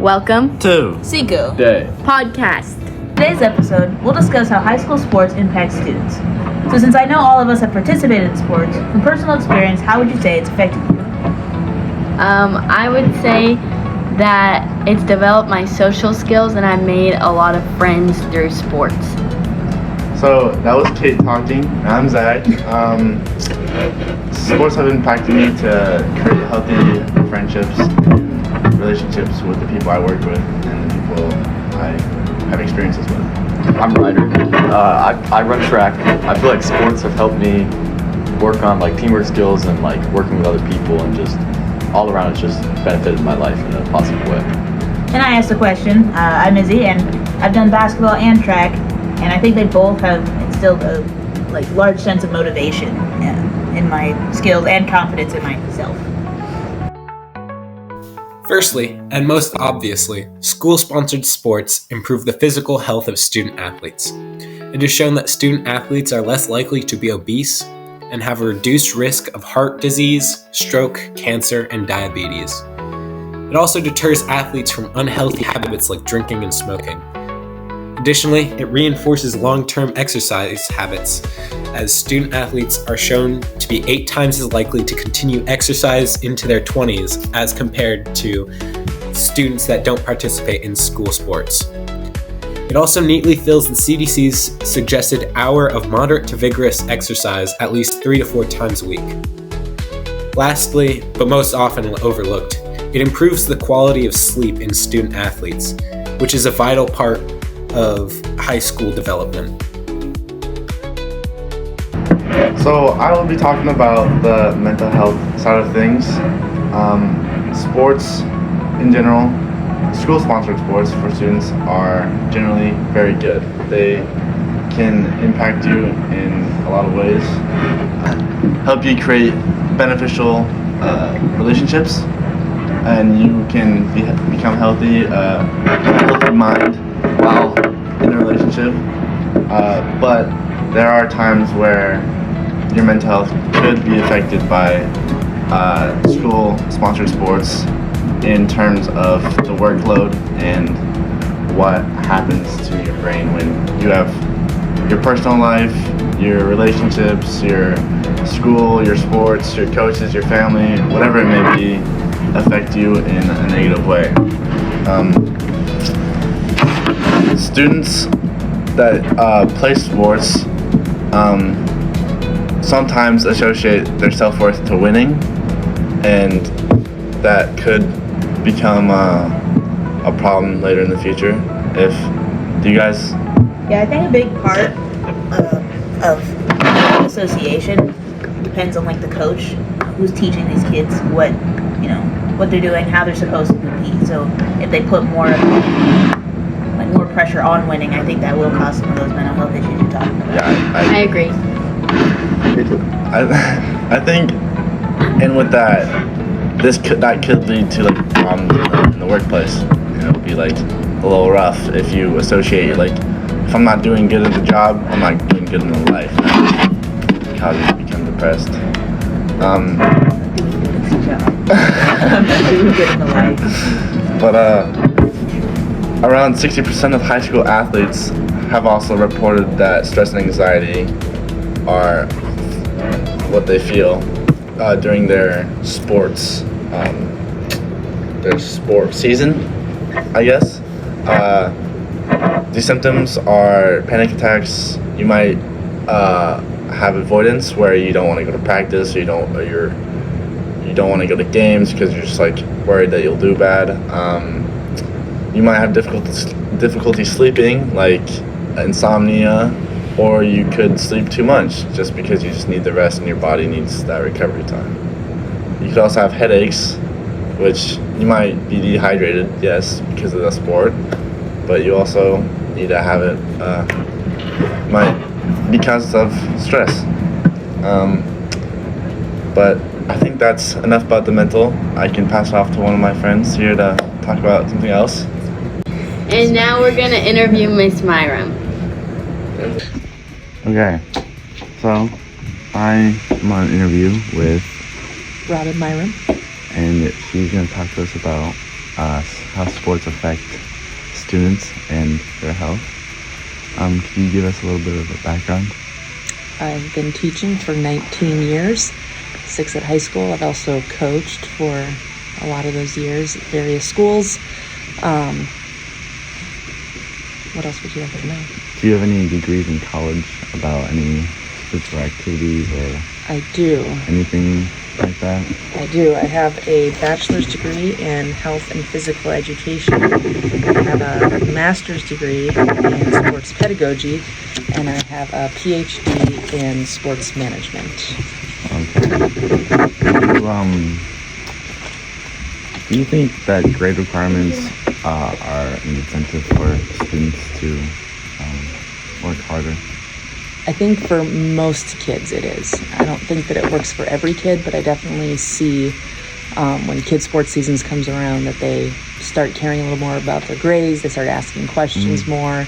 Welcome to Cinco de Podcast. Today's episode, we'll discuss how high school sports impact students. So since I know all of us have participated in sports, from personal experience, how would you say it's affected you? I would say that it's developed my social skills and I made a lot of friends through sports. So that was Kate talking. I'm Zach. Sports have impacted me to create healthy friendships and relationships with the people I work with and the people I have experiences with. I'm Ryder. I run track. I feel like sports have helped me work on like teamwork skills and like working with other people, and just all around it's just benefited my life in a positive way. And I asked the question. I'm Izzy, and I've done basketball and track, and I think they both have instilled a large sense of motivation in my skills and confidence in myself. Firstly, and most obviously, school-sponsored sports improve the physical health of student athletes. It is shown that student athletes are less likely to be obese and have a reduced risk of heart disease, stroke, cancer, and diabetes. It also deters athletes from unhealthy habits like drinking and smoking. Additionally, it reinforces long-term exercise habits, as student athletes are shown to be 8 times as likely to continue exercise into their 20s as compared to students that don't participate in school sports. It also neatly fills the CDC's suggested hour of moderate to vigorous exercise at least 3 to 4 times a week. Lastly, but most often overlooked, it improves the quality of sleep in student athletes, which is a vital part of high school development. So I will be talking about the mental health side of things. Sports in general, school-sponsored sports for students are generally very good. They can impact you in a lot of ways, help you create beneficial relationships, and you can become healthy, healthy mind while in a relationship. But there are times where your mental health could be affected by school-sponsored sports in terms of the workload and what happens to your brain when you have your personal life, your relationships, your school, your sports, your coaches, your family, whatever it may be, affect you in a negative way. Students that play sports sometimes associate their self-worth to winning, and that could become a problem later in the future. Do you guys? Yeah, I think a big part of association depends on the coach who's teaching these kids what they're doing, how they're supposed to compete. So if they put more pressure on winning, I think that will cause some of those mental health issues you're talking about. Yeah, I agree. I think, and with that, that could lead to problems in the workplace. It'll be a little rough if you associate if I'm not doing good at the job, I'm not doing good in the life. That causes you to become depressed. I'm not doing good in the life. But around 60% of high school athletes have also reported that stress and anxiety are what they feel during their sport season, I guess. These symptoms are panic attacks. You might have avoidance where you don't want to go to practice, or you don't want to go to games because you're just worried that you'll do bad. You might have difficulty sleeping, like insomnia, or you could sleep too much just because you just need the rest and your body needs that recovery time. You could also have headaches, which you might be dehydrated, yes, because of the sport, but you also need to have it, might be because of stress. But I think that's enough about the mental. I can pass it off to one of my friends here to talk about something else. And now we're going to interview Miss Myram. Okay, so I'm on an interview with Robin Myram. and she's going to talk to us about how sports affect students and their health. Could you give us a little bit of a background? I've been teaching for 19 years, 6 at high school. I've also coached for a lot of those years at various schools. What else would you like to know? Do you have any degrees in college about any physical activities or I do. anything like that? I do. I have a bachelor's degree in health and physical education. I have a master's degree in sports pedagogy, and I have a PhD in sports management. Okay. Do you think that grade requirements are an incentive for students to work harder? I think for most kids it is. I don't think that it works for every kid, but I definitely see when kids' sports seasons comes around that they start caring a little more about their grades. They start asking questions more.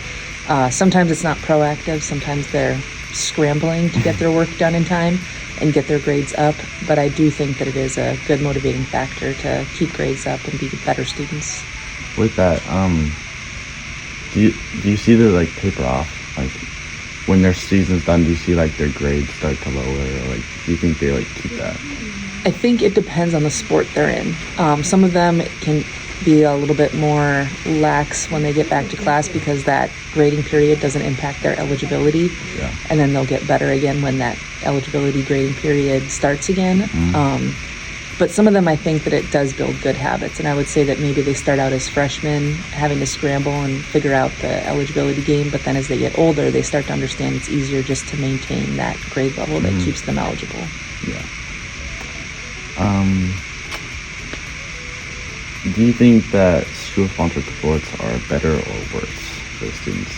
Sometimes it's not proactive. Sometimes they're scrambling to get their work done in time and get their grades up. But I do think that it is a good motivating factor to keep grades up and be better students. With that, do you see the like taper off? Like when their season's done, do you see like their grades start to lower, or like do you think they like keep that? I think it depends on the sport they're in. Some of them can be a little bit more lax when they get back to class because that grading period doesn't impact their eligibility. Yeah. And then they'll get better again when that eligibility grading period starts again. But some of them, I think that it does build good habits. And I would say that maybe they start out as freshmen having to scramble and figure out the eligibility game. But then as they get older, they start to understand it's easier just to maintain that grade level that keeps them eligible. Yeah. Do you think that school-sponsored sports are better or worse for students?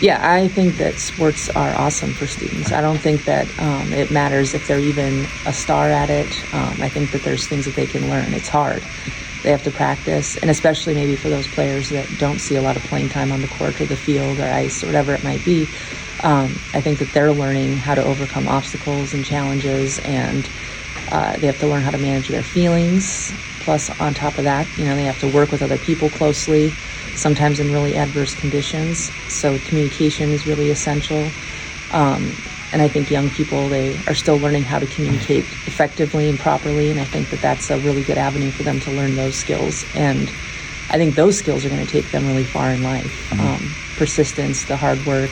Yeah, I think that sports are awesome for students. I don't think that it matters if they're even a star at it. I think that there's things that they can learn. It's hard. They have to practice, and especially maybe for those players that don't see a lot of playing time on the court or the field or ice or whatever it might be. I think that they're learning how to overcome obstacles and challenges, and they have to learn how to manage their feelings. Plus, on top of that, they have to work with other people closely, sometimes in really adverse conditions. So communication is really essential. And I think young people, they are still learning how to communicate effectively and properly. And I think that that's a really good avenue for them to learn those skills. And I think those skills are going to take them really far in life. Persistence, the hard work,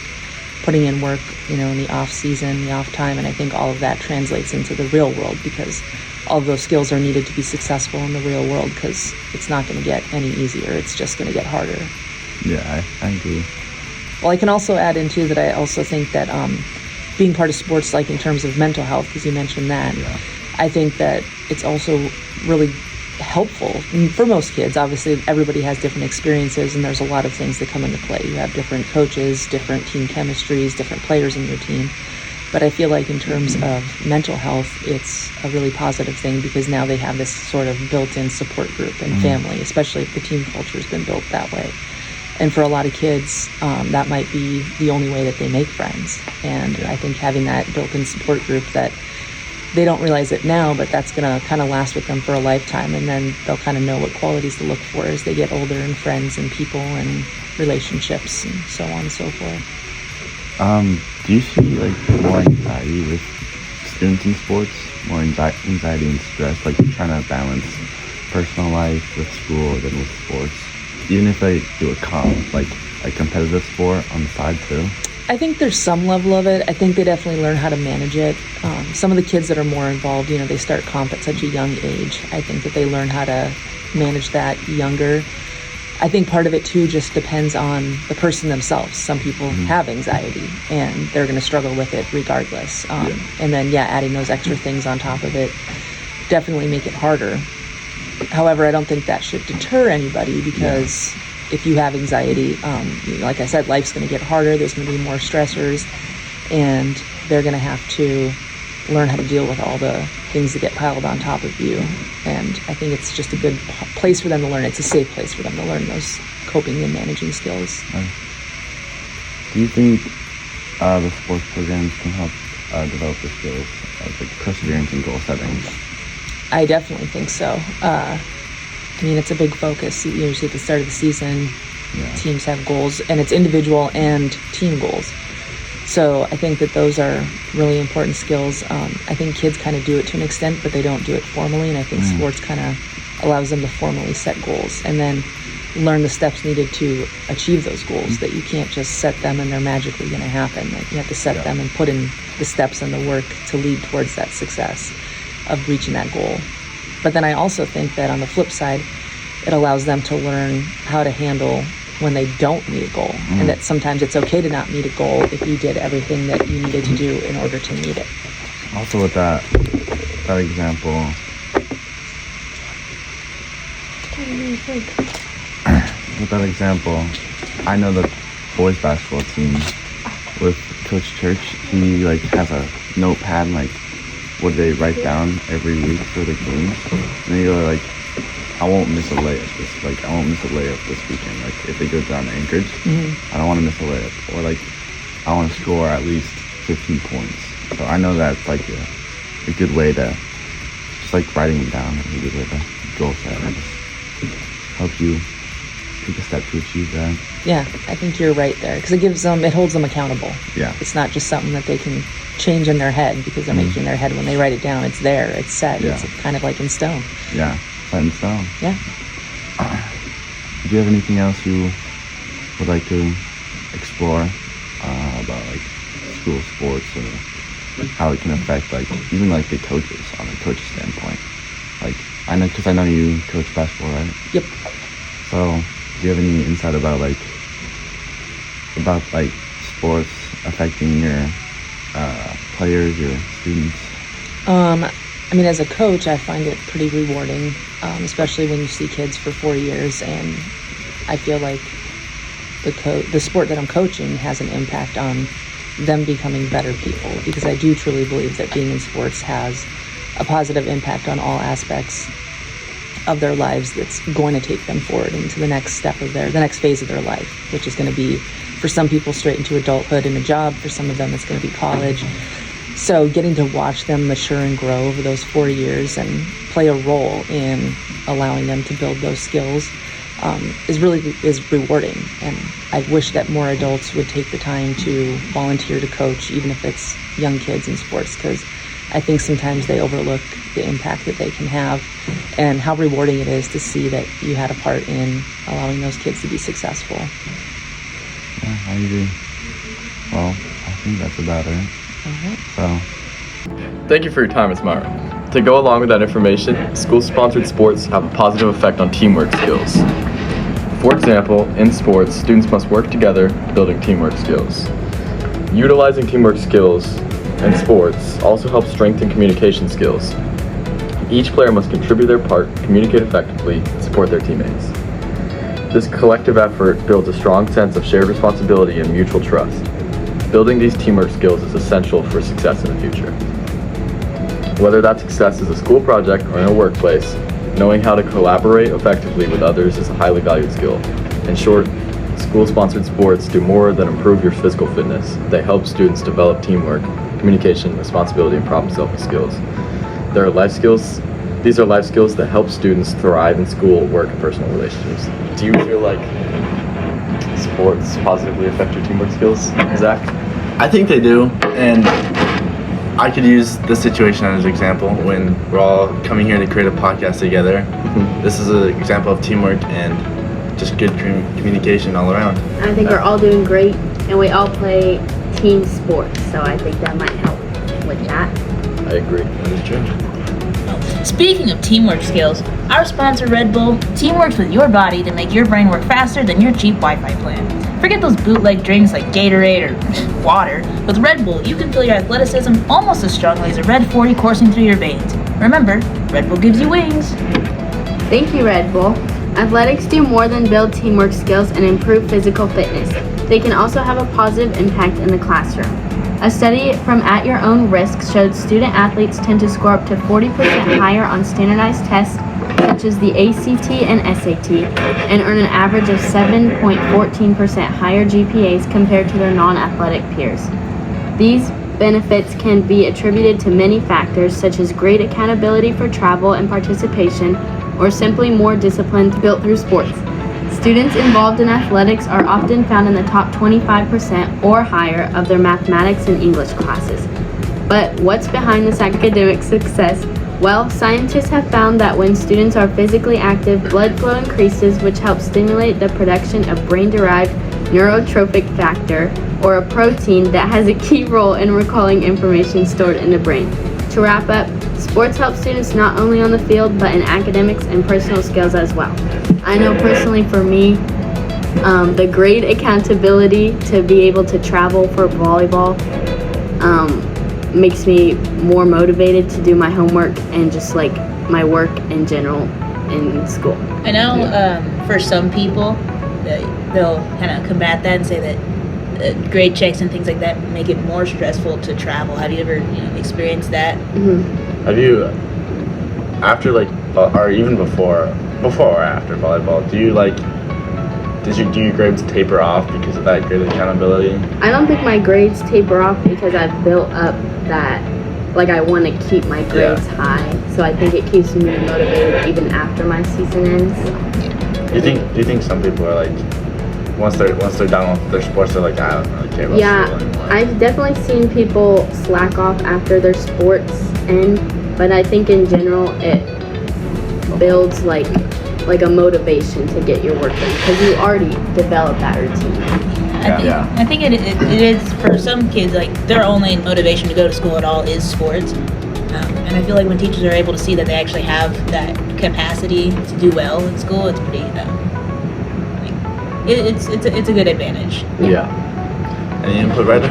putting in work, in the off season, the off time. And I think all of that translates into the real world because all of those skills are needed to be successful in the real world because it's not going to get any easier. It's just going to get harder. Yeah, I agree. Well, I can also add in too that I also think that being part of sports, like in terms of mental health, because you mentioned that, I think that it's also really helpful for most kids. Obviously, everybody has different experiences and there's a lot of things that come into play. You have different coaches, different team chemistries, different players in your team. But I feel like in terms of mental health, it's a really positive thing because now they have this sort of built-in support group and family, especially if the team culture has been built that way. And for a lot of kids, that might be the only way that they make friends. And I think having that built-in support group that they don't realize it now, but that's going to kind of last with them for a lifetime. And then they'll kind of know what qualities to look for as they get older and friends and people and relationships and so on and so forth. Do you see more anxiety with students in sports? More anxiety and stress, like trying to balance personal life with school than with sports? Even if they do a competitive sport on the side too? I think there's some level of it. I think they definitely learn how to manage it. Some of the kids that are more involved, they start comp at such a young age. I think that they learn how to manage that younger. I think part of it too just depends on the person themselves. Some people have anxiety and they're going to struggle with it regardless. And then, adding those extra things on top of it definitely make it harder. However, I don't think that should deter anybody because if you have anxiety, like I said, life's going to get harder. There's going to be more stressors and they're going to have to learn how to deal with all the things that get piled on top of you. And I think it's just a good place for them to learn. It's a safe place for them to learn those coping and managing skills. Do you think the sports programs can help develop the skills of perseverance and goal setting? I definitely think so. I mean, it's a big focus. Usually at the start of the season, Yeah. teams have goals, and it's individual and team goals. So I think that those are really important skills. I think kids kind of do it to an extent, but they don't do it formally, and I think sports kind of allows them to formally set goals and then learn the steps needed to achieve those goals, that you can't just set them and they're magically going to happen. Like, you have to set them and put in the steps and the work to lead towards that success of reaching that goal. But then I also think that on the flip side, it allows them to learn how to handle when they don't meet a goal, and that sometimes it's okay to not meet a goal if you did everything that you needed to do in order to meet it. Also with that example, I know the boys basketball team with Coach Church. He like has a notepad, like what they write down every week for the games, and they go like, I won't miss a layup this weekend. Like if they go down to Anchorage, I don't want to miss a layup, or like I want to score at least 15 points. So I know that's like a good way to just like writing them down is a good way to goal set and just help you take a step to achieve that. Yeah, I think you're right there, because it holds them accountable. Yeah. It's not just something that they can change in their head because they're making their head when they write it down. It's there, it's set, Yeah. it's kind of like in stone. Yeah, set in stone. Yeah. Do you have anything else you would like to explore about like school sports or how it can affect like even like the coaches on a coach standpoint? Like I know you coach basketball, right? Yep. So do you have any insight about sports affecting your players, your students? I mean, as a coach, I find it pretty rewarding, especially when you see kids for 4 years, and I feel like the sport that I'm coaching has an impact on them becoming better people, because I do truly believe that being in sports has a positive impact on all aspects of their lives that's going to take them forward into the next phase of their life, which is going to be, for some people, straight into adulthood and a job. For some of them, it's going to be college. So getting to watch them mature and grow over those 4 years and play a role in allowing them to build those skills is rewarding. And I wish that more adults would take the time to volunteer to coach, even if it's young kids in sports, because I think sometimes they overlook the impact that they can have and how rewarding it is to see that you had a part in allowing those kids to be successful. Yeah, I agree. Well, I think that's about it. All right. So, Thank you for your time, Ms. Myra. To go along with that information, school-sponsored sports have a positive effect on teamwork skills. For example, in sports, students must work together, building teamwork skills. Utilizing teamwork skills in sports also helps strengthen communication skills. Each player must contribute their part, communicate effectively, and support their teammates. This collective effort builds a strong sense of shared responsibility and mutual trust. Building these teamwork skills is essential for success in the future. Whether that success is a school project or in a workplace, knowing how to collaborate effectively with others is a highly valued skill. In short, school-sponsored sports do more than improve your physical fitness. They help students develop teamwork, communication, responsibility, and problem-solving skills. These are life skills that help students thrive in school, work, and personal relationships. Do you feel like sports positively affect your teamwork skills, Zach? I think they do, and I could use this situation as an example when we're all coming here to create a podcast together. This is an example of teamwork and just good communication all around. I think we're all doing great, and we all play team sports, so I think that might help with that. I agree. That is true. Speaking of teamwork skills, our sponsor Red Bull teamworks with your body to make your brain work faster than your cheap Wi-Fi plan. Forget those bootleg drinks like Gatorade or water. With Red Bull, you can feel your athleticism almost as strongly as a Red 40 coursing through your veins. Remember, Red Bull gives you wings. Thank you, Red Bull. Athletics do more than build teamwork skills and improve physical fitness. They can also have a positive impact in the classroom. A study from At Your Own Risk showed student athletes tend to score up to 40% higher on standardized tests such as the ACT and SAT and earn an average of 7.14% higher GPAs compared to their non-athletic peers. These benefits can be attributed to many factors such as great accountability for travel and participation, or simply more discipline built through sports. Students involved in athletics are often found in the top 25% or higher of their mathematics and English classes. But what's behind this academic success? Well, scientists have found that when students are physically active, blood flow increases, which helps stimulate the production of brain-derived neurotrophic factor, or a protein that has a key role in recalling information stored in the brain. To wrap up, sports help students not only on the field, but in academics and personal skills as well. I know personally for me, the grade accountability to be able to travel for volleyball makes me more motivated to do my homework and just like my work in general in school. I know for some people, they'll kind of combat that and say that grade checks and things like that make it more stressful to travel. Have you ever experienced that? Mm-hmm. Have you, after like, or even before or after volleyball, do your grades taper off because of that grade accountability? I don't think my grades taper off because I've built up that, like, I want to keep my grades high. So I think it keeps me motivated even after my season ends. Do you think some people are like, once they're done with their sports, they're like, I don't really care about school anymore? I've definitely seen people slack off after their sports end, but I think in general it builds like a motivation to get your work done because you already developed that routine. I think it is for some kids, like their only motivation to go to school at all is sports. And I feel like when teachers are able to see that they actually have that capacity to do well in school, it's pretty, it's a good advantage. Yeah. Any input, Ryder?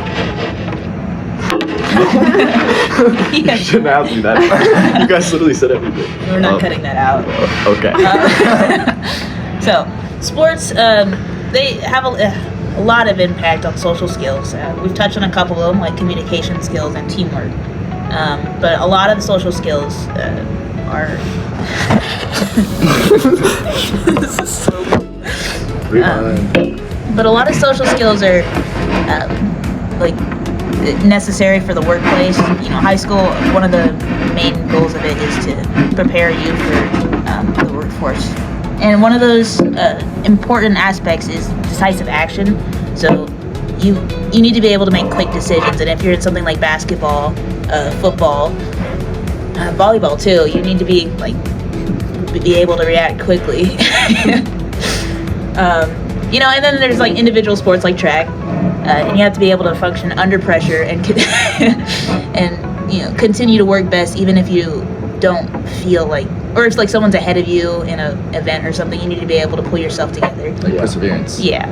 Yeah. You shouldn't ask me that. You guys literally said everything. We're not cutting that out. Okay. So, sports, they have a lot of impact on social skills. We've touched on a couple of them, like communication skills and teamwork. But a lot of the social skills are... This is so... but a lot of social skills are necessary for the workplace. High school, one of the main goals of it is to prepare you for the workforce. And one of those important aspects is decisive action. So you need to be able to make quick decisions. And if you're in something like basketball, football, volleyball too, you need to be able to react quickly. And then there's like individual sports like track, and you have to be able to function under pressure and continue to work best even if you don't feel like, or if like someone's ahead of you in an event or something, you need to be able to pull yourself together. Like perseverance. Yeah.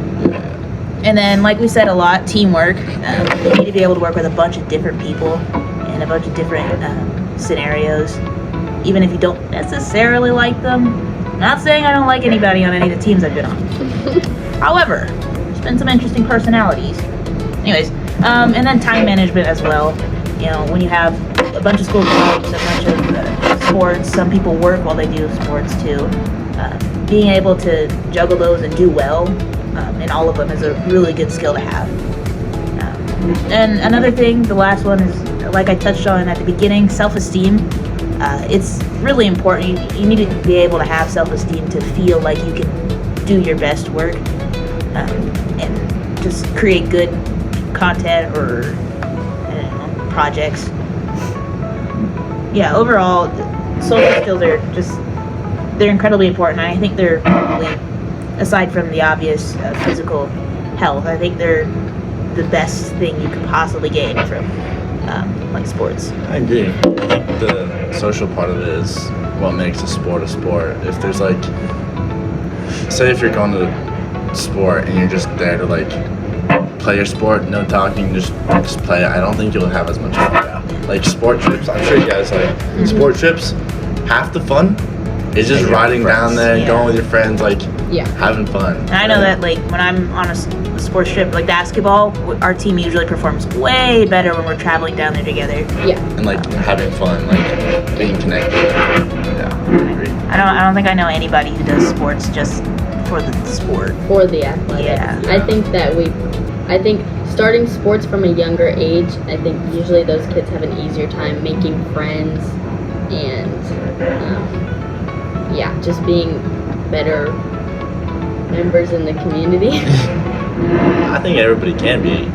And then, like we said a lot, teamwork. You need to be able to work with a bunch of different people in a bunch of different scenarios, even if you don't necessarily like them. I'm not saying I don't like anybody on any of the teams I've been on. However, there's been some interesting personalities. Anyways, and then time management as well. When you have a bunch of school clubs, a bunch of sports, some people work while they do sports too. Being able to juggle those and do well in all of them is a really good skill to have. And another thing, the last one is, like I touched on at the beginning, self-esteem. It's really important. You need to be able to have self-esteem to feel like you can do your best work and just create good content or projects. Overall, social skills are they're incredibly important. I think they're probably, aside from the obvious physical health, I think they're the best thing you could possibly gain from sports. I agree. I think the social part of it is what makes a sport a sport. If there's say if you're going to sport and you're just there to play your sport, no talking, just play it, I don't think you'll have as much fun. Like sport trips, I'm sure you guys sport trips, half the fun is just riding down there, going with your friends, having fun. And I know that when I'm on a sports trip, like basketball, our team usually performs way better when we're traveling down there together. Yeah. And having fun, being connected. Yeah, I agree. I don't think I know anybody who does sports just for the sport. For the athletics. Yeah. I think starting sports from a younger age, I think usually those kids have an easier time making friends and yeah, just being better members in the community. I think everybody can be.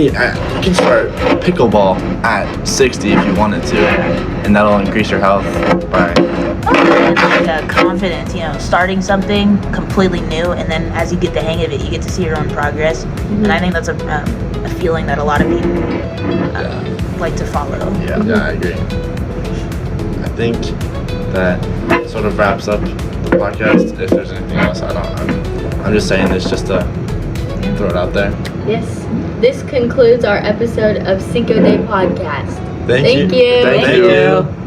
You can start pickleball at 60 if you wanted to, and that'll increase your health by. Confidence, starting something completely new, and then as you get the hang of it, you get to see your own progress. And I think that's a feeling that a lot of people like to follow. Yeah, I agree. I think that sort of wraps up the podcast. If there's anything else, I'm just saying this just to throw it out there. Yes. This concludes our episode of Cinco de Podcast. Thank you. Thank you.